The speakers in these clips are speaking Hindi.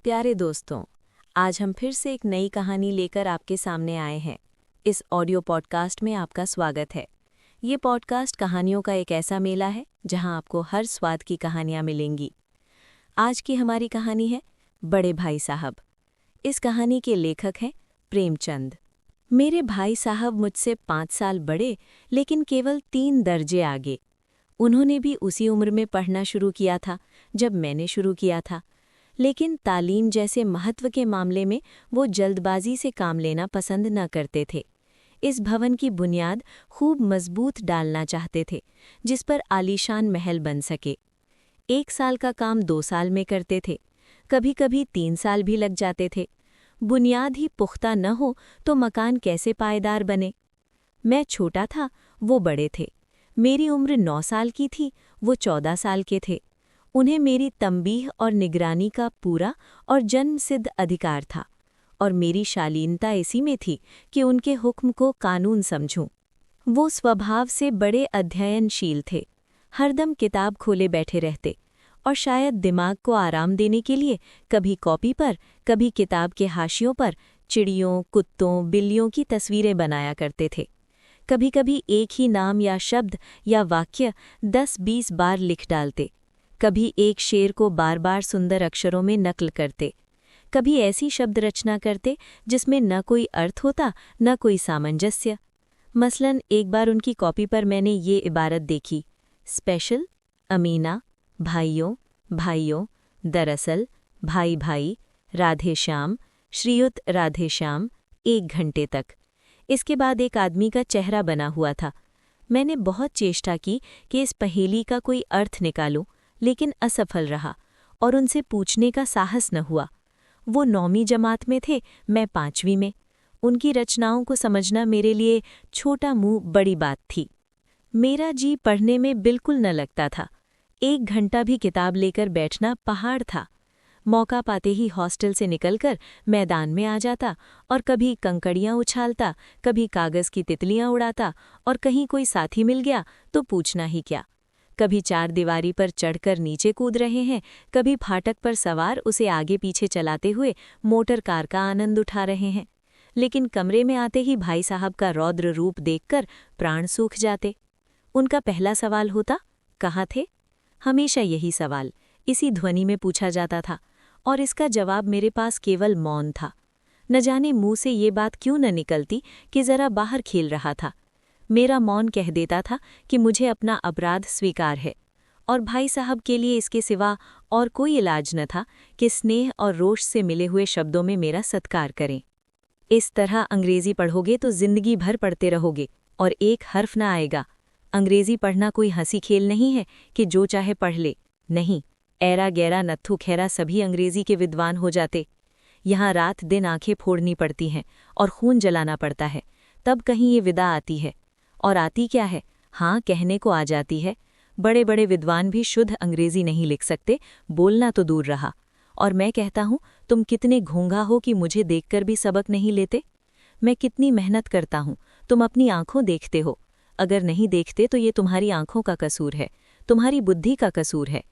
प्यारे दोस्तों, आज हम फिर से एक नई कहानी लेकर आपके सामने आए हैं। इस ऑडियो पॉडकास्ट में आपका स्वागत है। ये पॉडकास्ट कहानियों का एक ऐसा मेला है जहां आपको हर स्वाद की कहानियां मिलेंगी। आज की हमारी कहानी है बड़े भाई साहब। इस कहानी के लेखक हैं प्रेमचंद। मेरे भाई साहब मुझसे 5 साल बड़े, लेकिन केवल 3 दर्जे आगे। उन्होंने भी उसी उम्र में पढ़ना शुरू किया था जब मैंने शुरू किया था, लेकिन तालीम जैसे महत्व के मामले में वो जल्दबाजी से काम लेना पसंद न करते थे। इस भवन की बुनियाद खूब मजबूत डालना चाहते थे, जिस पर आलीशान महल बन सके। 1 साल का काम 2 साल में करते थे, कभी कभी 3 साल भी लग जाते थे। बुनियाद ही पुख्ता न हो तो मकान कैसे पायदार बने। मैं छोटा था, वो बड़े थे। मेरी उम्र 9 साल की थी, वो 14 साल के थे। उन्हें मेरी तंबीह और निगरानी का पूरा और जन्मसिद्ध अधिकार था, और मेरी शालीनता इसी में थी कि उनके हुक्म को कानून समझूं। वो स्वभाव से बड़े अध्ययनशील थे, हरदम किताब खोले बैठे रहते, और शायद दिमाग को आराम देने के लिए कभी कॉपी पर, कभी किताब के हाशियों पर चिड़ियों, कुत्तों, बिल्लियों की तस्वीरें बनाया करते थे। कभी कभी एक ही नाम या शब्द या वाक्य 10-20 बार लिख डालते। कभी एक शेर को बार बार सुंदर अक्षरों में नकल करते। कभी ऐसी शब्द रचना करते जिसमें न कोई अर्थ होता, न कोई सामंजस्य। मसलन एक बार उनकी कॉपी पर मैंने ये इबारत देखी: स्पेशल, अमीना, भाइयों भाइयों, दरअसल, भाई भाई, राधेश्याम, श्रीयुत राधेश्याम, 1 घंटे तक। इसके बाद एक आदमी का चेहरा बना हुआ था। मैंने बहुत चेष्टा की कि इस पहेली का कोई अर्थ निकालूं, लेकिन असफल रहा और उनसे पूछने का साहस न हुआ। वो 9वीं जमात में थे, मैं 5वीं में। उनकी रचनाओं को समझना मेरे लिए छोटा मुंह बड़ी बात थी। मेरा जी पढ़ने में बिल्कुल न लगता था। 1 घंटा भी किताब लेकर बैठना पहाड़ था। मौका पाते ही हॉस्टल से निकलकर मैदान में आ जाता और कभी कंकड़ियाँ उछालता, कभी कागज़ की तितलियाँ उड़ाता, और कहीं कोई साथी मिल गया तो पूछना ही क्या। कभी 4 दीवारी पर चढ़कर नीचे कूद रहे हैं, कभी फाटक पर सवार उसे आगे पीछे चलाते हुए मोटर कार का आनंद उठा रहे हैं। लेकिन कमरे में आते ही भाई साहब का रौद्र रूप देखकर प्राण सूख जाते। उनका पहला सवाल होता, कहाँ थे? हमेशा यही सवाल इसी ध्वनि में पूछा जाता था, और इसका जवाब मेरे पास केवल मौन था। न जाने मुंह से ये बात क्यों न निकलती कि जरा बाहर खेल रहा था। मेरा मौन कह देता था कि मुझे अपना अपराध स्वीकार है, और भाई साहब के लिए इसके सिवा और कोई इलाज न था कि स्नेह और रोष से मिले हुए शब्दों में मेरा सत्कार करें। इस तरह अंग्रेजी पढ़ोगे तो जिंदगी भर पढ़ते रहोगे और एक हर्फ न आएगा। अंग्रेजी पढ़ना कोई हंसी खेल नहीं है कि जो चाहे पढ़ ले। नहीं, ऐरा गैरा नत्थु खैरा सभी अंग्रेजी के विद्वान हो जाते। यहाँ रात दिन आंखें फोड़नी पड़ती हैं और खून जलाना पड़ता है, तब कहीं ये विदा आती है। और आती क्या है? हाँ, कहने को आ जाती है। बड़े बड़े विद्वान भी शुद्ध अंग्रेजी नहीं लिख सकते, बोलना तो दूर रहा। और मैं कहता हूँ, तुम कितने घोंघा हो कि मुझे देखकर भी सबक नहीं लेते। मैं कितनी मेहनत करता हूँ, तुम अपनी आंखों देखते हो। अगर नहीं देखते तो ये तुम्हारी आंखों का कसूर है, तुम्हारी बुद्धि का कसूर है।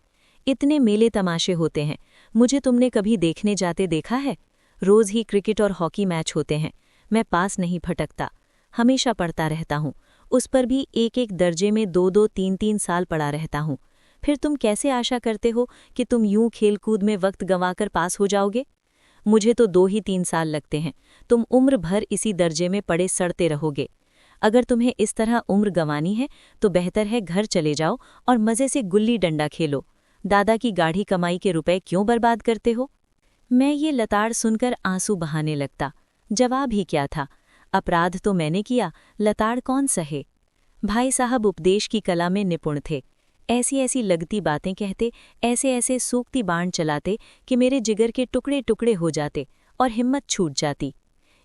इतने मेले तमाशे होते हैं, मुझे तुमने कभी देखने जाते देखा है? रोज ही क्रिकेट और हॉकी मैच होते हैं, मैं पास नहीं फटकता, हमेशा पढ़ता रहता हूँ। उस पर भी 1-1 दर्जे में 2-2, 3-3 साल पढ़ा रहता हूँ। फिर तुम कैसे आशा करते हो कि तुम यूं खेलकूद में वक्त गंवाकर पास हो जाओगे? मुझे तो 2 ही 3 साल लगते हैं, तुम उम्र भर इसी दर्जे में पड़े सड़ते रहोगे। अगर तुम्हें इस तरह उम्र गंवानी है तो बेहतर है घर चले जाओ और मज़े से गुल्ली डंडा खेलो। दादा की गाढ़ी कमाई के रुपए क्यों बर्बाद करते हो? मैं ये लताड़ सुनकर आंसू बहाने लगता। जवाब ही क्या था? अपराध तो मैंने किया, लताड़ कौन सहे। भाई साहब उपदेश की कला में निपुण थे। ऐसी ऐसी लगती बातें कहते, ऐसे ऐसे सूक्ति बाण चलाते कि मेरे जिगर के टुकड़े टुकड़े हो जाते और हिम्मत छूट जाती।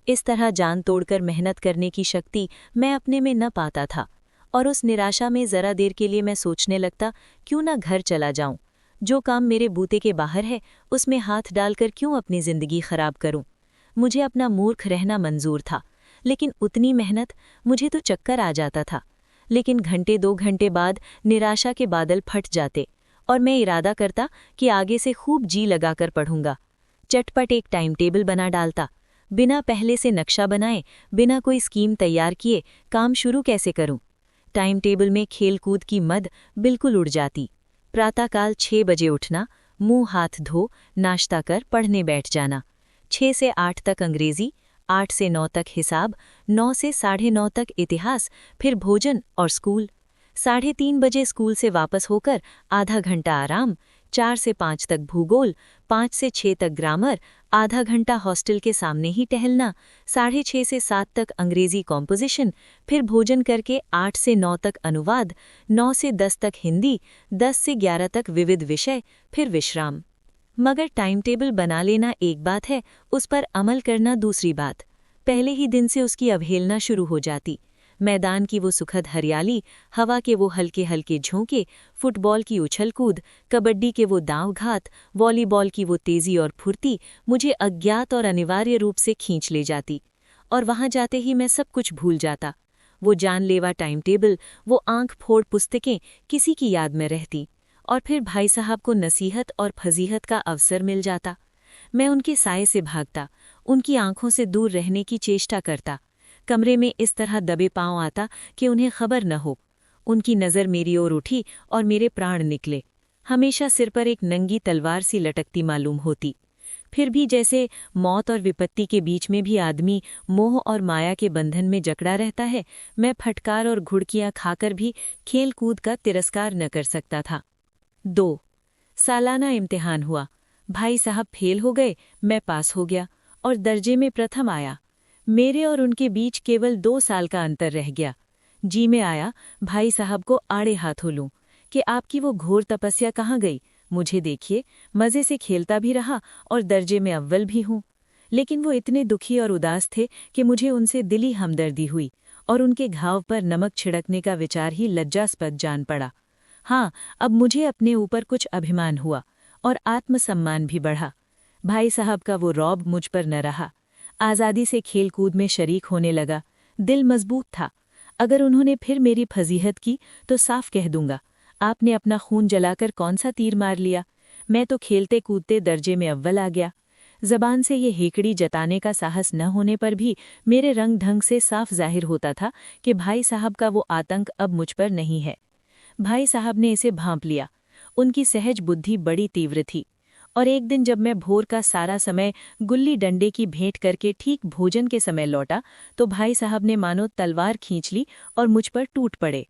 इस तरह जान तोड़कर मेहनत करने की शक्ति मैं अपने में न पाता था, और उस निराशा में जरा देर के लिए मैं सोचने लगता, क्यों न घर चला जाऊं। जो काम मेरे बूते के बाहर है उसमें हाथ डालकर क्यों अपनी जिंदगी खराब करूं। मुझे अपना मूर्ख रहना मंजूर था, लेकिन उतनी मेहनत, मुझे तो चक्कर आ जाता था। लेकिन घंटे 2 घंटे बाद निराशा के बादल फट जाते और मैं इरादा करता कि आगे से खूब जी लगाकर पढ़ूंगा। चटपट एक टाइम टेबल बना डालता। बिना पहले से नक्शा बनाए, बिना कोई स्कीम तैयार किए काम शुरू कैसे करूं? टाइम टेबल में खेलकूद की मद बिल्कुल उड़ जाती। प्रातःकाल 6 बजे उठना, मुंह हाथ धो, नाश्ता कर पढ़ने बैठ जाना। 6 से 8 तक अंग्रेजी, 8 से 9 तक हिसाब, 9 से 9:30 तक इतिहास, फिर भोजन और स्कूल। 3:30 बजे स्कूल से वापस होकर आधा घंटा आराम, 4 से 5 तक भूगोल, 5 से 6 तक ग्रामर, आधा घंटा हॉस्टल के सामने ही टहलना, 6:30 से 7 तक अंग्रेजी कॉम्पोजिशन, फिर भोजन करके 8 से 9 तक अनुवाद, 9 से 10 तक हिंदी, 10 से 11 तक विविध विषय, फिर विश्राम। मगर टाइम टेबल बना लेना एक बात है, उस पर अमल करना दूसरी बात। पहले ही दिन से उसकी अवहेलना शुरू हो जाती। मैदान की वो सुखद हरियाली, हवा के वो हल्के हल्के झोंके, फुटबॉल की उछल कूद, कबड्डी के वो दांव घात, वॉलीबॉल की वो तेजी और फुर्ती मुझे अज्ञात और अनिवार्य रूप से खींच ले जाती। और वहां जाते ही मैं सब कुछ भूल जाता। वो जानलेवा टाइम टेबल, वो आंख फोड़ पुस्तकें किसी की याद में रहती। और फिर भाई साहब को नसीहत और फजीहत का अवसर मिल जाता। मैं उनके साये से भागता, उनकी आंखों से दूर रहने की चेष्टा करता। कमरे में इस तरह दबे पांव आता कि उन्हें खबर न हो। उनकी नज़र मेरी ओर उठी और मेरे प्राण निकले। हमेशा सिर पर एक नंगी तलवार सी लटकती मालूम होती। फिर भी जैसे मौत और विपत्ति के बीच में भी आदमी मोह और माया के बंधन में जकड़ा रहता है, मैं फटकार और घुड़कियां खाकर भी खेल कूद का तिरस्कार न कर सकता था। 2 सालाना इम्तिहान हुआ। भाई साहब फेल हो गए, मैं पास हो गया और दर्जे में प्रथम आया। मेरे और उनके बीच केवल 2 साल का अंतर रह गया। जी में आया भाई साहब को आड़े हाथों लूं कि आपकी वो घोर तपस्या कहाँ गई। मुझे देखिए, मज़े से खेलता भी रहा और दर्जे में अव्वल भी हूँ। लेकिन वो इतने दुखी और उदास थे कि मुझे उनसे दिली हमदर्दी हुई और उनके घाव पर नमक छिड़कने का विचार ही लज्जास्पद जान पड़ा। हाँ, अब मुझे अपने ऊपर कुछ अभिमान हुआ और आत्मसम्मान भी बढ़ा। भाई साहब का वो रौब मुझ पर न रहा। आज़ादी से खेलकूद में शरीक होने लगा। दिल मजबूत था। अगर उन्होंने फिर मेरी फजीहत की तो साफ कह दूंगा, आपने अपना खून जलाकर कौन सा तीर मार लिया। मैं तो खेलते कूदते दर्जे में अव्वल आ गया। जबान से ये हेकड़ी जताने का साहस न होने पर भी मेरे रंग ढंग से साफ जाहिर होता था कि भाई साहब का वो आतंक अब मुझ पर नहीं है। भाई साहब ने इसे भांप लिया। उनकी सहज बुद्धि बड़ी तीव्र थी। और एक दिन जब मैं भोर का सारा समय गुल्ली डंडे की भेंट करके ठीक भोजन के समय लौटा, तो भाई साहब ने मानो तलवार खींच ली और मुझ पर टूट पड़े।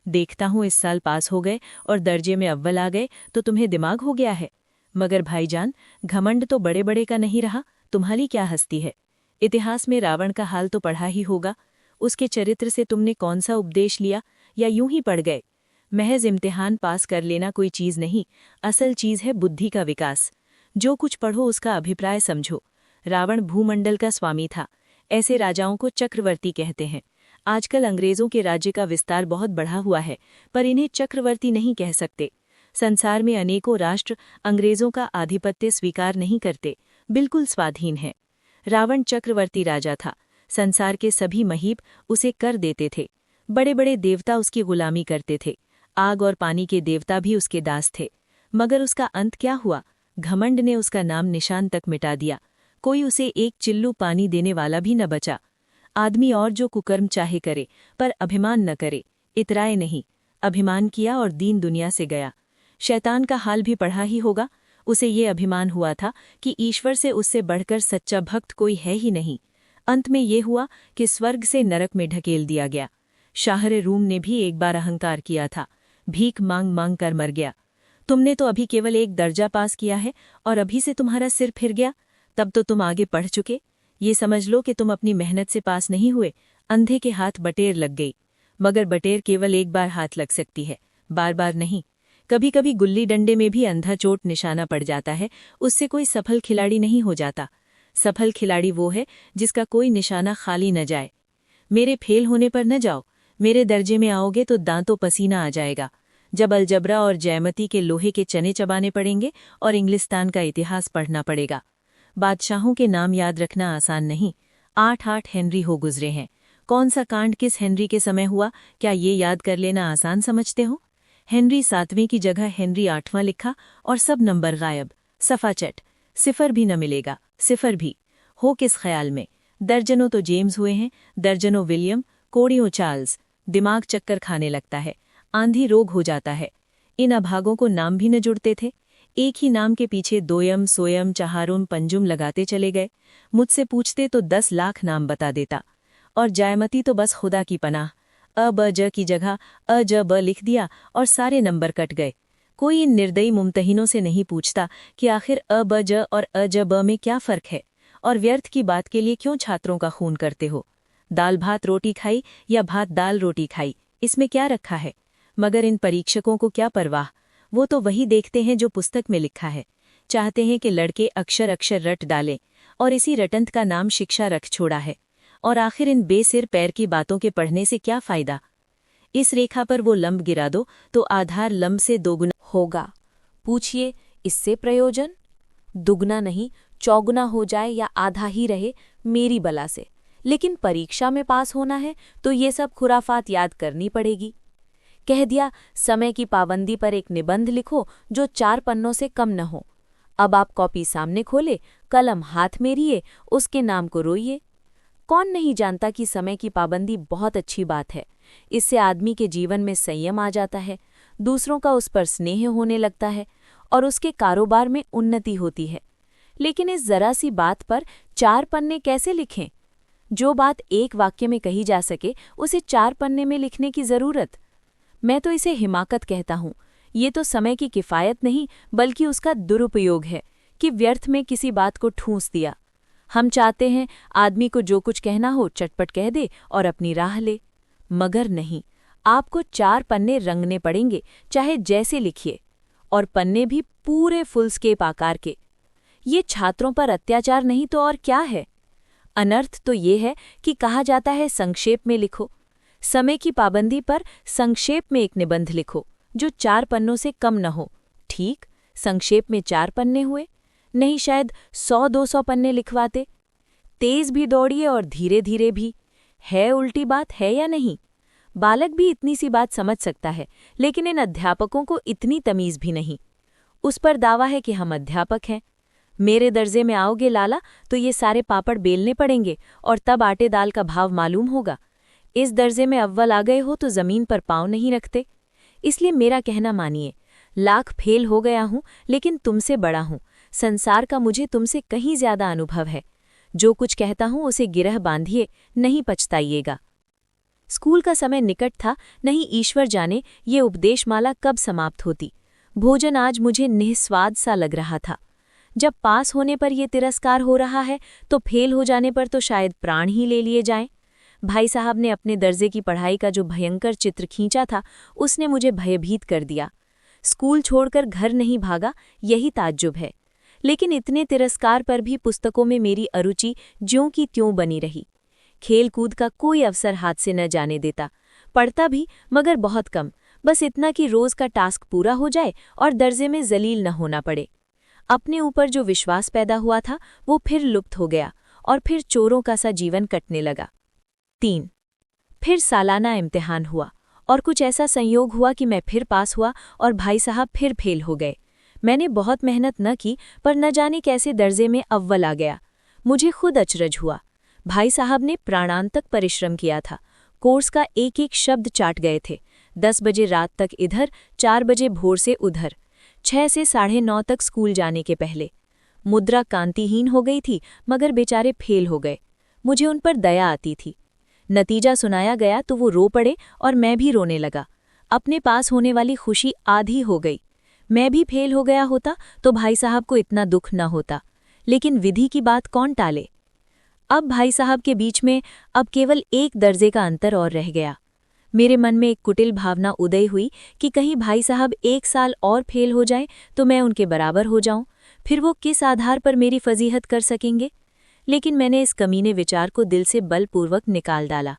देखता हूँ इस साल पास हो गए और दर्जे में अव्वल आ गए तो तुम्हें दिमाग हो गया है। मगर भाईजान, घमंड तो बड़े बड़े का नहीं रहा, तुम्हारी क्या हस्ती है। इतिहास में रावण का हाल तो पढ़ा ही होगा। उसके चरित्र से तुमने कौन सा उपदेश लिया, या यूं ही पढ़ गए। महज इम्तिहान पास कर लेना कोई चीज़ नहीं, असल चीज़ है बुद्धि का विकास। जो कुछ पढ़ो उसका अभिप्राय समझो। रावण भूमंडल का स्वामी था। ऐसे राजाओं को चक्रवर्ती कहते हैं। आजकल अंग्रेज़ों के राज्य का विस्तार बहुत बढ़ा हुआ है, पर इन्हें चक्रवर्ती नहीं कह सकते। संसार में अनेकों राष्ट्र अंग्रेज़ों का आधिपत्य स्वीकार नहीं करते, बिल्कुल स्वाधीन है। रावण चक्रवर्ती राजा था। संसार के सभी महीप उसे कर देते थे। बड़े बड़े देवता उसकी गुलामी करते थे। आग और पानी के देवता भी उसके दास थे। मगर उसका अंत क्या हुआ? घमंड ने उसका नाम निशान तक मिटा दिया। कोई उसे एक चिल्लू पानी देने वाला भी न बचा। आदमी और जो कुकर्म चाहे करे, पर अभिमान न करे, इतराए नहीं। अभिमान किया और दीन दुनिया से गया। शैतान का हाल भी पढ़ा ही होगा। उसे ये अभिमान हुआ था कि ईश्वर से उससे बढ़कर सच्चा भक्त कोई है ही नहीं। अंत में ये हुआ कि स्वर्ग से नरक में ढकेल दिया गया। शाहर रूम ने भी एक बार अहंकार किया था। भीख मांग मांग कर मर गया। तुमने तो अभी केवल एक दर्जा पास किया है और अभी से तुम्हारा सिर फिर गया। तब तो तुम आगे पढ़ चुके। ये समझ लो कि तुम अपनी मेहनत से पास नहीं हुए, अंधे के हाथ बटेर लग गई। मगर बटेर केवल एक बार हाथ लग सकती है, बार बार नहीं। कभी कभी गुल्ली डंडे में भी अंधा चोट निशाना पड़ जाता है, उससे कोई सफल खिलाड़ी नहीं हो जाता। सफल खिलाड़ी वो है जिसका कोई निशाना खाली न जाए। मेरे फेल होने पर न जाओ। मेरे दर्जे में आओगे तो दांतों पसीना आ जाएगा। जब अलजबरा और जयमती के लोहे के चने चबाने पड़ेंगे और इंग्लिस्तान का इतिहास पढ़ना पड़ेगा। बादशाहों के नाम याद रखना आसान नहीं। 8 हेनरी हो गुजरे हैं। कौन सा कांड किस हेनरी के समय हुआ, क्या ये याद कर लेना आसान समझते हो? हेनरी 7वें की जगह हेनरी 8वां लिखा और सब नंबर गायब। सफाचट। सिफर भी न मिलेगा, सिफर भी। हो किस ख्याल में? दर्जनों तो जेम्स हुए हैं, दर्जनों विलियम, कोड़ियों चार्ल्स। दिमाग चक्कर खाने लगता है, आंधी रोग हो जाता है। इन अभागों को नाम भी न जुड़ते थे। एक ही नाम के पीछे दोयम, सोयम, चहारुम, पंजुम लगाते चले गए। मुझसे पूछते तो 10 लाख नाम बता देता। और जायमती तो बस खुदा की पनाह। अ ब ज की जगह अ ज ब लिख दिया और सारे नंबर कट गए। कोई इन निर्दयी मुमतहिनों से नहीं पूछता कि आखिर अ ब ज और अ ज ब में क्या फ़र्क है, और व्यर्थ की बात के लिए क्यों छात्रों का खून करते हो। दाल भात रोटी खाई या भात दाल रोटी खाई, इसमें क्या रखा है? मगर इन परीक्षकों को क्या परवाह, वो तो वही देखते हैं जो पुस्तक में लिखा है। चाहते हैं कि लड़के अक्षर अक्षर रट डालें, और इसी रटंत का नाम शिक्षा रख छोड़ा है। और आखिर इन बेसिर पैर की बातों के पढ़ने से क्या फ़ायदा? इस रेखा पर वो लंब गिरा दो तो आधार लंब से दोगुना होगा। पूछिए, इससे प्रयोजन? दुगना नहीं, चौगुना हो जाए या आधा ही रहे, मेरी बला से। लेकिन परीक्षा में पास होना है तो ये सब खुराफात याद करनी पड़ेगी। कह दिया, समय की पाबंदी पर एक निबंध लिखो जो 4 पन्नों से कम न हो। अब आप कॉपी सामने खोले, कलम हाथ में लिए, उसके नाम को रोइए। कौन नहीं जानता कि समय की पाबंदी बहुत अच्छी बात है। इससे आदमी के जीवन में संयम आ जाता है, दूसरों का उस पर स्नेह होने लगता है और उसके कारोबार में उन्नति होती है। लेकिन इस जरा सी बात पर 4 पन्ने कैसे लिखें? जो बात एक वाक्य में कही जा सके उसे 4 पन्ने में लिखने की जरूरत? मैं तो इसे हिमाकत कहता हूँ। ये तो समय की किफ़ायत नहीं बल्कि उसका दुरुपयोग है कि व्यर्थ में किसी बात को ठूंस दिया। हम चाहते हैं आदमी को जो कुछ कहना हो चटपट कह दे और अपनी राह ले, मगर नहीं। आपको 4 पन्ने रंगने पड़ेंगे, चाहे जैसे लिखिए, और पन्ने भी पूरे फुलस्केप आकार के। ये छात्रों पर अत्याचार नहीं तो और क्या है? अनर्थ तो ये है कि कहा जाता है संक्षेप में लिखो। समय की पाबंदी पर संक्षेप में एक निबंध लिखो जो 4 पन्नों से कम न हो। ठीक, संक्षेप में 4 पन्ने हुए, नहीं शायद 100-200 पन्ने लिखवाते। तेज भी दौड़िए और धीरे धीरे भी। है उल्टी बात है या नहीं? बालक भी इतनी सी बात समझ सकता है, लेकिन इन अध्यापकों को इतनी तमीज भी नहीं। उस पर दावा है कि हम अध्यापक हैं। मेरे दर्जे में आओगे लाला तो ये सारे पापड़ बेलने पड़ेंगे और तब आटे दाल का भाव मालूम होगा। इस दर्जे में अव्वल आ गए हो तो जमीन पर पाँव नहीं रखते। इसलिए मेरा कहना मानिए, लाख फेल हो गया हूं लेकिन तुमसे बड़ा हूं। संसार का मुझे तुमसे कहीं ज्यादा अनुभव है। जो कुछ कहता हूं उसे गिरह बांधिए, नहीं पछताइएगा। स्कूल का समय निकट था, नहीं ईश्वर जाने ये उपदेशमाला कब समाप्त होती। भोजन आज मुझे निस्वाद सा लग रहा था। जब पास होने पर यह तिरस्कार हो रहा है तो फेल हो जाने पर तो शायद प्राण ही ले लिए जाएं। भाई साहब ने अपने दर्जे की पढ़ाई का जो भयंकर चित्र खींचा था उसने मुझे भयभीत कर दिया। स्कूल छोड़कर घर नहीं भागा, यही ताज्जुब है। लेकिन इतने तिरस्कार पर भी पुस्तकों में मेरी अरुचि ज्यों की त्यों बनी रही। खेल कूद का कोई अवसर हाथ से न जाने देता। पढ़ता भी मगर बहुत कम, बस इतना कि रोज का टास्क पूरा हो जाए और दर्जे में जलील न होना पड़े। अपने ऊपर जो विश्वास पैदा हुआ था वो फिर लुप्त हो गया और फिर चोरों का सा जीवन कटने लगा। 3. फिर सालाना इम्तिहान हुआ और कुछ ऐसा संयोग हुआ कि मैं फिर पास हुआ और भाई साहब फिर फेल हो गए। मैंने बहुत मेहनत न की पर न जाने कैसे दर्जे में अव्वल आ गया। मुझे खुद अचरज हुआ। भाई साहब ने प्राणांतक परिश्रम किया था। कोर्स का एक एक शब्द चाट गए थे। 10 बजे रात तक इधर, 4 बजे भोर से उधर, 6 से 9:30 तक स्कूल जाने के पहले। मुद्रा कांतिहीन हो गई थी मगर बेचारे फेल हो गए। मुझे उन पर दया आती थी। नतीजा सुनाया गया तो वो रो पड़े और मैं भी रोने लगा। अपने पास होने वाली खुशी आधी हो गई। मैं भी फेल हो गया होता तो भाई साहब को इतना दुख न होता, लेकिन विधि की बात कौन टाले। अब भाई साहब के बीच में अब केवल एक दर्जे का अंतर और रह गया। मेरे मन में एक कुटिल भावना उदय हुई कि कहीं भाई साहब 1 साल और फेल हो जाएं तो मैं उनके बराबर हो जाऊं, फिर वो किस आधार पर मेरी फजीहत कर सकेंगे। लेकिन मैंने इस कमीने विचार को दिल से बलपूर्वक निकाल डाला।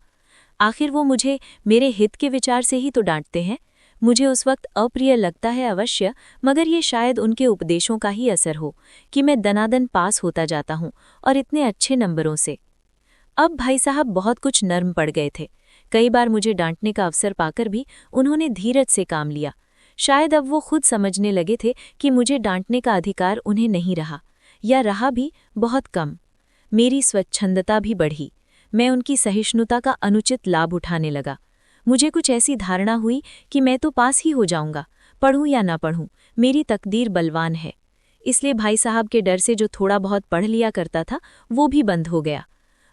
आखिर वो मुझे मेरे हित के विचार से ही तो डांटते हैं। मुझे उस वक्त अप्रिय लगता है अवश्य, मगर ये शायद उनके उपदेशों का ही असर हो कि मैं दनादन पास होता जाता हूँ और इतने अच्छे नंबरों से। अब भाई साहब बहुत कुछ नर्म पड़ गए थे। कई बार मुझे डांटने का अवसर पाकर भी उन्होंने धीरज से काम लिया। शायद अब वो खुद समझने लगे थे कि मुझे डांटने का अधिकार उन्हें नहीं रहा, या रहा भी बहुत कम। मेरी स्वच्छंदता भी बढ़ी। मैं उनकी सहिष्णुता का अनुचित लाभ उठाने लगा। मुझे कुछ ऐसी धारणा हुई कि मैं तो पास ही हो जाऊंगा, पढ़ूं या ना पढ़ूं, मेरी तकदीर बलवान है। इसलिए भाई साहब के डर से जो थोड़ा बहुत पढ़ लिया करता था वो भी बंद हो गया।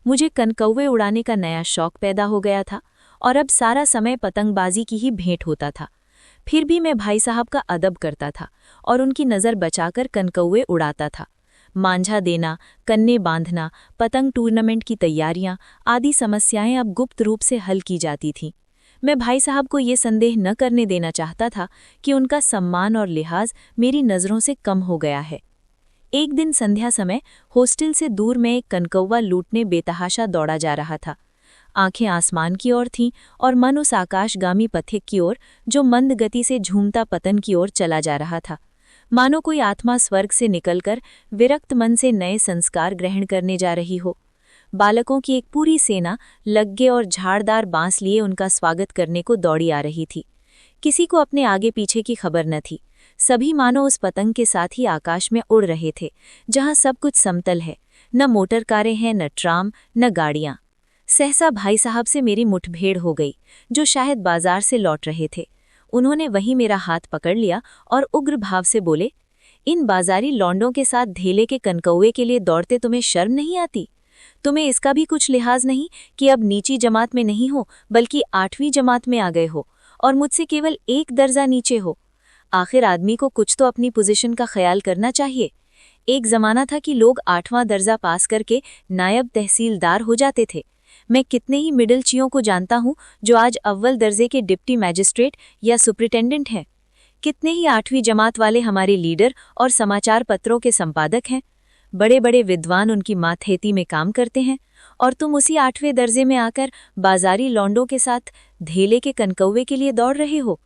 मुझे कनकौवे उड़ाने का नया शौक पैदा हो गया था और अब सारा समय पतंगबाजी की ही भेंट होता था। फिर भी मैं भाई साहब का अदब करता था और उनकी नज़र बचाकर कनकौवे उड़ाता था। मांझा देना, कन्ने बांधना, पतंग टूर्नामेंट की तैयारियां आदि समस्याएं अब गुप्त रूप से हल की जाती थीं। मैं भाई साहब को ये संदेह न करने देना चाहता था कि उनका सम्मान और लिहाज मेरी नज़रों से कम हो गया है। एक दिन संध्या समय हॉस्टल से दूर मैं एक कनकौवा लूटने बेतहाशा दौड़ा जा रहा था। आंखें आसमान की ओर थीं और मन उस आकाशगामी पथिक की ओर जो मंद गति से झूमता पतन की ओर चला जा रहा था। मानो कोई आत्मा स्वर्ग से निकलकर विरक्त मन से नए संस्कार ग्रहण करने जा रही हो। बालकों की एक पूरी सेना लग्गे और झाड़दार बांस लिए उनका स्वागत करने को दौड़ी आ रही थी। किसी को अपने आगे पीछे की खबर न थी। सभी मानो उस पतंग के साथ ही आकाश में उड़ रहे थे जहां सब कुछ समतल है, न मोटर कारें हैं, न ट्राम, न गाड़ियां। सहसा भाई साहब से मेरी मुठभेड़ हो गई, जो शायद बाजार से लौट रहे थे। उन्होंने वहीं मेरा हाथ पकड़ लिया और उग्र भाव से बोले, इन बाजारी लौंडों के साथ धेले के कनकौवे के लिए दौड़ते तुम्हें शर्म नहीं आती? तुम्हें इसका भी कुछ लिहाज नहीं कि अब नीची जमात में नहीं हो बल्कि 8वीं जमात में आ गए हो और मुझसे केवल 1 दर्जा नीचे हो। आखिर आदमी को कुछ तो अपनी पोजीशन का ख्याल करना चाहिए। एक जमाना था कि लोग 8वां दर्जा पास करके नायब तहसीलदार हो जाते थे। मैं कितने ही मिडिल चियों को जानता हूं जो आज अव्वल दर्जे के डिप्टी मैजिस्ट्रेट या सुपरिटेंडेंट हैं। कितने ही 8वीं जमात वाले हमारे लीडर और समाचार पत्रों के संपादक हैं। बड़े बड़े विद्वान उनकी मातहेती में काम करते हैं और तुम उसी 8वें दर्जे में आकर बाजारी लौंडों के साथ धेले के कनकौवे के लिए दौड़ रहे हो।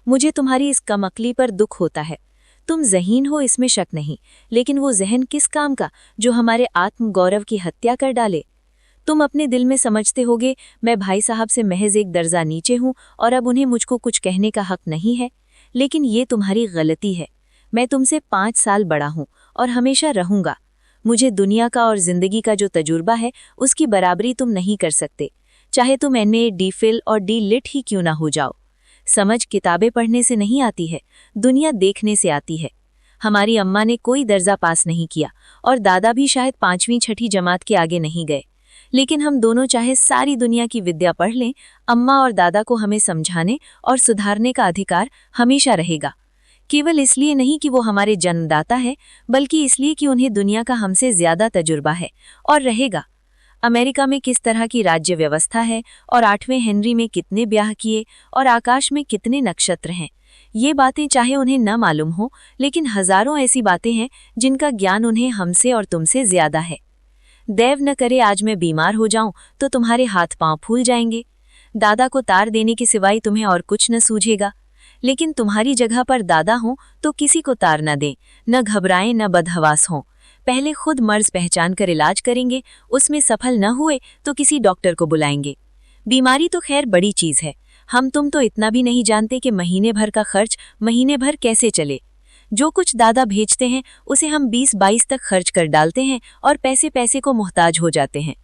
मुझे तुम्हारी इस कमअक्ली पर दुख होता है। तुम ज़हीन हो, इसमें शक नहीं, लेकिन वो ज़हन किस काम का जो हमारे आत्मगौरव की हत्या कर डाले। तुम अपने दिल में समझते होगे मैं भाई साहब से महज 1 दर्जा नीचे हूं और अब उन्हें मुझको कुछ कहने का हक नहीं है, लेकिन ये तुम्हारी गलती है। मैं तुमसे 5 साल बड़ा हूं और हमेशा रहूंगा। मुझे दुनिया का और जिंदगी का जो तजुर्बा है उसकी बराबरी तुम नहीं कर सकते, चाहे तुम MA, DPhil और D.Lit ही क्यों ना हो जाओ। समझ किताबें पढ़ने से नहीं आती है, दुनिया देखने से आती है। हमारी अम्मा ने कोई दर्जा पास नहीं किया और दादा भी शायद 5वीं 6ठी जमात के आगे नहीं गए, लेकिन हम दोनों चाहे सारी दुनिया की विद्या पढ़ लें, अम्मा और दादा को हमें समझाने और सुधारने का अधिकार हमेशा रहेगा। केवल इसलिए नहीं कि वो हमारे जन्मदाता है, बल्कि इसलिए कि उन्हें दुनिया का हमसे ज्यादा तजुर्बा है और रहेगा। अमेरिका में किस तरह की राज्य व्यवस्था है और 8वें हेनरी में कितने ब्याह किए और आकाश में कितने नक्षत्र हैं, ये बातें चाहे उन्हें न मालूम हो, लेकिन हजारों ऐसी बातें हैं जिनका ज्ञान उन्हें हमसे और तुमसे ज्यादा है। दैव न करे आज मैं बीमार हो जाऊं तो तुम्हारे हाथ पांव फूल जाएंगे। दादा को तार देने के सिवाय तुम्हें और कुछ न सूझेगा, लेकिन तुम्हारी जगह पर दादा हों तो किसी को तार न दें, न घबराएं, न बदहवास हों। पहले खुद मर्ज पहचान कर इलाज करेंगे, उसमें सफल न हुए तो किसी डॉक्टर को बुलाएंगे। बीमारी तो खैर बड़ी चीज है, हम तुम तो इतना भी नहीं जानते कि महीने भर का खर्च महीने भर कैसे चले। जो कुछ दादा भेजते हैं उसे हम 20-22 तक खर्च कर डालते हैं और पैसे पैसे को मोहताज हो जाते हैं।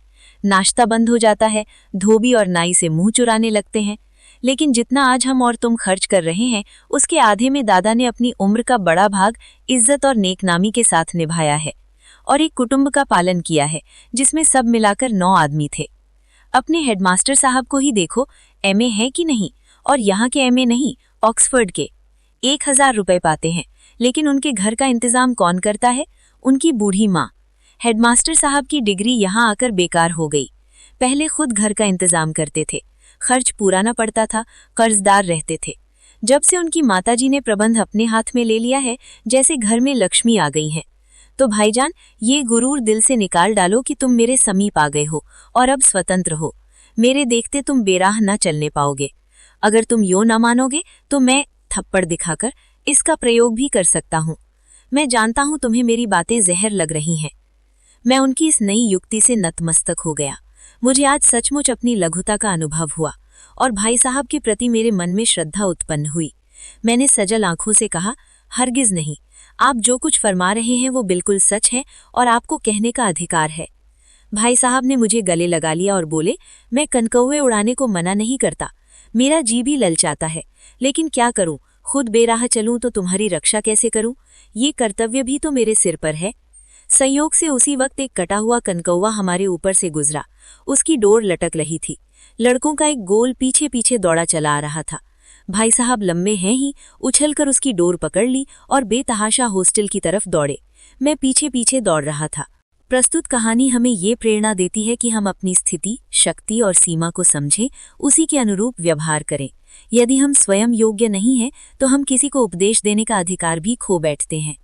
नाश्ता बंद हो जाता है, धोबी और नाई से मुंह चुराने लगते हैं। लेकिन जितना आज हम और तुम खर्च कर रहे हैं उसके आधे में दादा ने अपनी उम्र का बड़ा भाग इज्जत और नेकनामी के साथ निभाया है और एक कुटुंब का पालन किया है जिसमें सब मिलाकर 9 आदमी थे। अपने हेडमास्टर साहब को ही देखो, MA है कि नहीं, और यहाँ के MA नहीं, ऑक्सफोर्ड के। 1000 रुपए पाते हैं, लेकिन उनके घर का इंतजाम कौन करता है? उनकी बूढ़ी माँ। हेडमास्टर साहब की डिग्री यहाँ आकर बेकार हो गई। पहले खुद घर का इंतजाम करते थे, खर्च पूरा न पड़ता था, कर्जदार रहते थे। जब से उनकी माताजी ने प्रबंध अपने हाथ में ले लिया है, जैसे घर में लक्ष्मी आ गई हैं। तो भाईजान, ये गुरूर दिल से निकाल डालो कि तुम मेरे समीप आ गए हो और अब स्वतंत्र हो। मेरे देखते तुम बेराह न चलने पाओगे। अगर तुम यो न मानोगे तो मैं थप्पड़ दिखाकर इसका प्रयोग भी कर सकता हूँ। मैं जानता हूँ तुम्हें मेरी बातें जहर लग रही हैं। मैं उनकी इस नई युक्ति से नतमस्तक हो गया। मुझे आज सचमुच अपनी लघुता का अनुभव हुआ और भाई साहब के प्रति मेरे मन में श्रद्धा उत्पन्न हुई। मैंने सजल आंखों से कहा, हरगिज नहीं, आप जो कुछ फरमा रहे हैं वो बिल्कुल सच है और आपको कहने का अधिकार है। भाई साहब ने मुझे गले लगा लिया और बोले, मैं कनकौवे उड़ाने को मना नहीं करता, मेरा जी भी ललचाता है, लेकिन क्या करूं, खुद बेराह चलूं तो तुम्हारी रक्षा कैसे करूं? ये कर्तव्य भी तो मेरे सिर पर है। संयोग से उसी वक्त एक कटा हुआ कनकौवा हमारे ऊपर से गुजरा। उसकी डोर लटक रही थी। लड़कों का एक गोल पीछे पीछे दौड़ा चला आ रहा था। भाई साहब लम्बे हैं ही, उछलकर उसकी डोर पकड़ ली और बेतहाशा हॉस्टल की तरफ दौड़े। मैं पीछे पीछे दौड़ रहा था। प्रस्तुत कहानी हमें ये प्रेरणा देती है कि हम अपनी स्थिति, शक्ति और सीमा को समझें, उसी के अनुरूप व्यवहार करें। यदि हम स्वयं योग्य नहीं हैं तो हम किसी को उपदेश देने का अधिकार भी खो बैठते हैं।